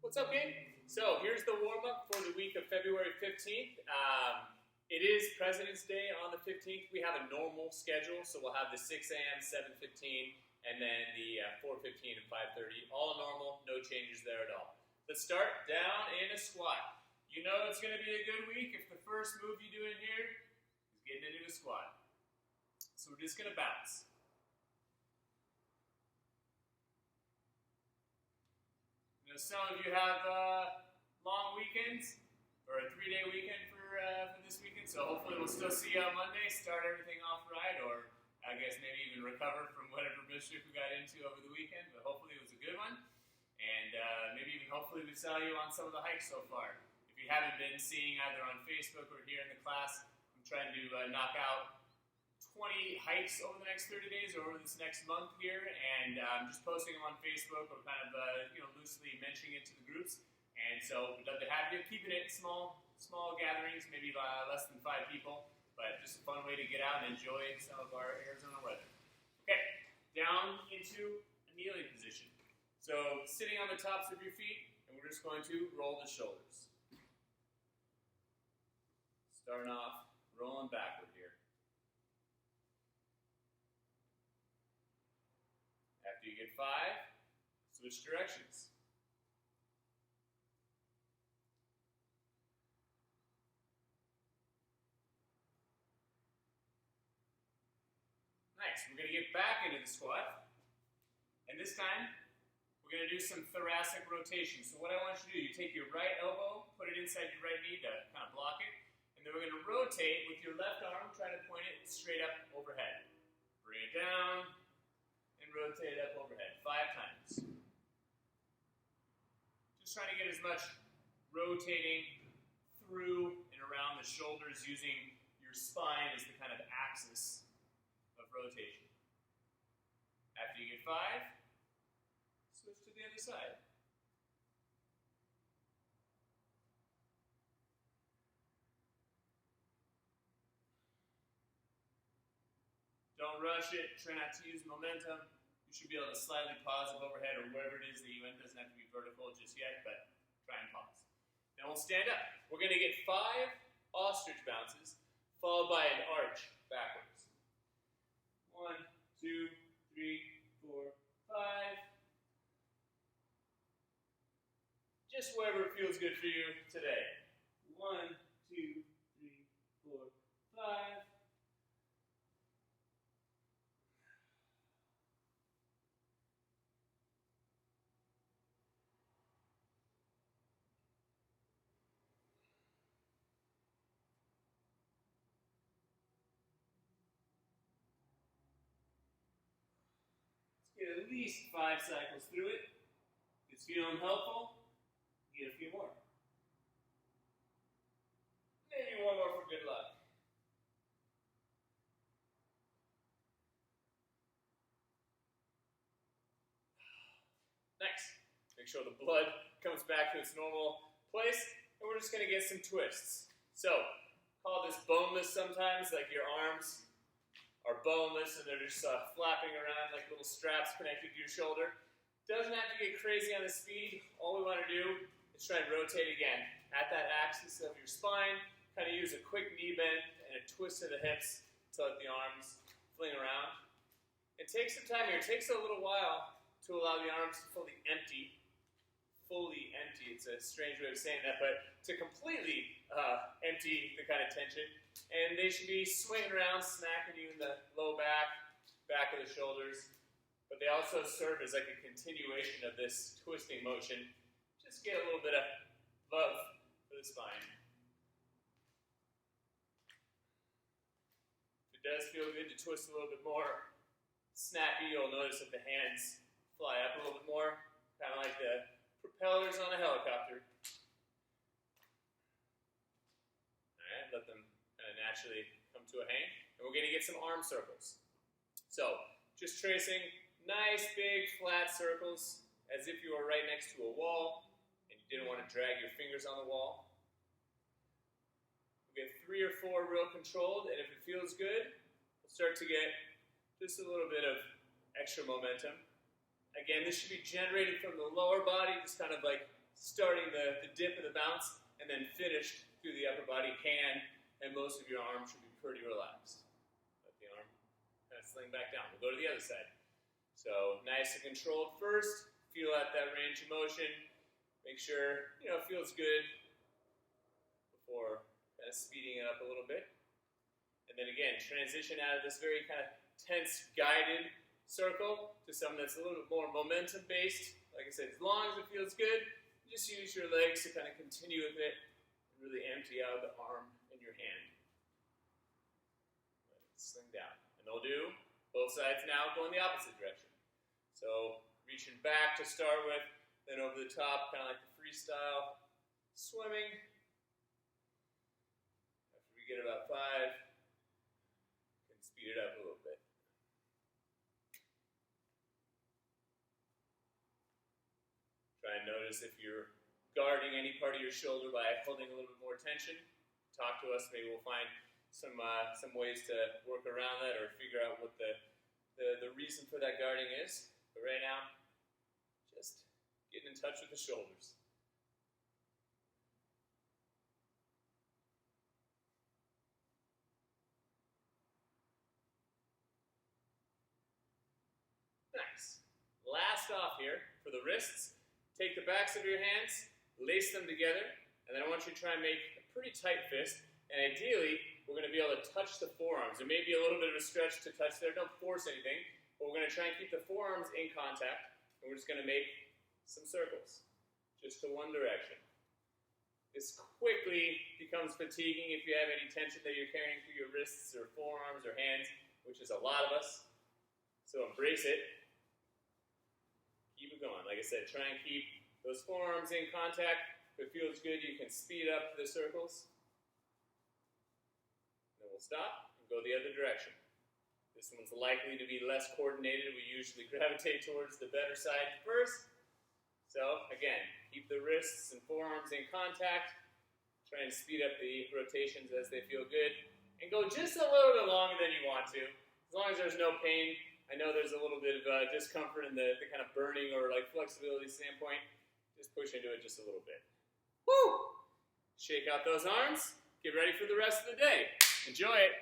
What's up, gang? So here's the warm-up for the week of February 15th. It is President's Day on the 15th. We have a normal schedule, so we'll have the 6 a.m., 7:15, and then the 4:15 and 5:30. All normal, no changes there at all. Let's start down in a squat. You know it's going to be a good week if the first move you do in here is getting into a squat. So we're just going to bounce. You know, some of you have long weekends, or a 3-day weekend for this weekend, so hopefully we'll still see you on Monday, start everything off right, or I guess maybe even recover from whatever mischief we got into over the weekend, but hopefully it was a good one, and maybe even hopefully we saw you on some of the hikes so far. If you haven't been seeing either on Facebook or here in the class, I'm trying to knock out 20 hikes over the next 30 days or over this next month here, and I'm just posting them on Facebook or kind of loosely mentioning it to the groups. And so we'd love to have you, keeping it small gatherings, maybe less than 5 people, but just a fun way to get out and enjoy some of our Arizona weather. Okay, down into a kneeling position. So sitting on the tops of your feet, and we're just going to roll the shoulders. Starting off, rolling backward here. After you get 5, switch directions. Nice. We're going to get back into the squat. And this time, we're going to do some thoracic rotation. So what I want you to do, you take your right elbow, put it inside your right knee to kind of block it. And then we're going to rotate with your left arm, try to point it straight up overhead. Bring it down, and rotate it up overhead 5 times. Just trying to get as much rotating through and around the shoulders using your spine as the kind of axis of rotation. After you get 5, switch to the other side. Don't rush it. Try not to use momentum. You should be able to slightly pause it overhead or wherever it is that you end. It doesn't have to be vertical just yet, but try and pause. Now we'll stand up. We're going to get 5 ostrich bounces, followed by an arch backwards. 1, 2, 3, 4, 5. Just wherever it feels good for you today. 1, 2, 3, 4, 5. Get at least 5 cycles through it. If it's feeling helpful, get a few more. Maybe one more for good luck. Next, make sure the blood comes back to its normal place, and we're just going to get some twists. So, call this boneless sometimes, like your arms are boneless and they're just flapping around like little straps connected to your shoulder. Doesn't have to get crazy on the speed. All we want to do is try and rotate again at that axis of your spine. Kind of use a quick knee bend and a twist of the hips to let the arms fling around. It takes some time here. It takes a little while to allow the arms to fully empty. Fully empty. It's a strange way of saying that, but to completely empty the kind of tension. And they should be swinging around, smacking you in the low back of the shoulders. But they also serve as like a continuation of this twisting motion. Just get a little bit of love for the spine. If it does feel good to twist a little bit more snappy, you'll notice that the hands fly up a little bit more, kind of like the propellers on a helicopter. Alright, let them naturally come to a hang. And we're going to get some arm circles. So, just tracing nice, big, flat circles as if you were right next to a wall and you didn't want to drag your fingers on the wall. We'll get 3 or 4 real controlled, and if it feels good, we'll start to get just a little bit of extra momentum. Again, this should be generated from the lower body, just kind of like starting the dip and the bounce, and then finished through the upper body, hand, and most of your arms should be pretty relaxed. Let the arm kind of sling back down. We'll go to the other side. So nice and controlled first. Feel out that range of motion. Make sure, it feels good before kind of speeding it up a little bit. And then again, transition out of this very kind of tense, guided circle to something that's a little bit more momentum-based. Like I said, as long as it feels good, just use your legs to kind of continue with it and really empty out the arm and your hand. Let it sling down. And they'll do both sides now go in the opposite direction. So reaching back to start with, then over the top, kind of like the freestyle swimming. After we get about 5, you can speed it up a little bit. Try and notice if you're guarding any part of your shoulder by holding a little bit more tension. Talk to us, maybe we'll find some ways to work around that or figure out what the reason for that guarding is. But right now, just getting in touch with the shoulders. Nice. Last off here, for the wrists, take the backs of your hands, lace them together, and then I want you to try and make a pretty tight fist. And ideally, we're going to be able to touch the forearms. There may be a little bit of a stretch to touch there. Don't force anything. But we're going to try and keep the forearms in contact. And we're just going to make some circles, just to one direction. This quickly becomes fatiguing if you have any tension that you're carrying through your wrists or forearms or hands, which is a lot of us. So embrace it. Keep it going. Like I said, try and keep those forearms in contact. If it feels good, you can speed up the circles. Then we'll stop and go the other direction. This one's likely to be less coordinated. We usually gravitate towards the better side first. So again, keep the wrists and forearms in contact. Try and speed up the rotations as they feel good. And go just a little bit longer than you want to. As long as there's no pain. I know there's a little bit of discomfort in the kind of burning or like flexibility standpoint. Just push into it just a little bit. Woo! Shake out those arms. Get ready for the rest of the day. Enjoy it.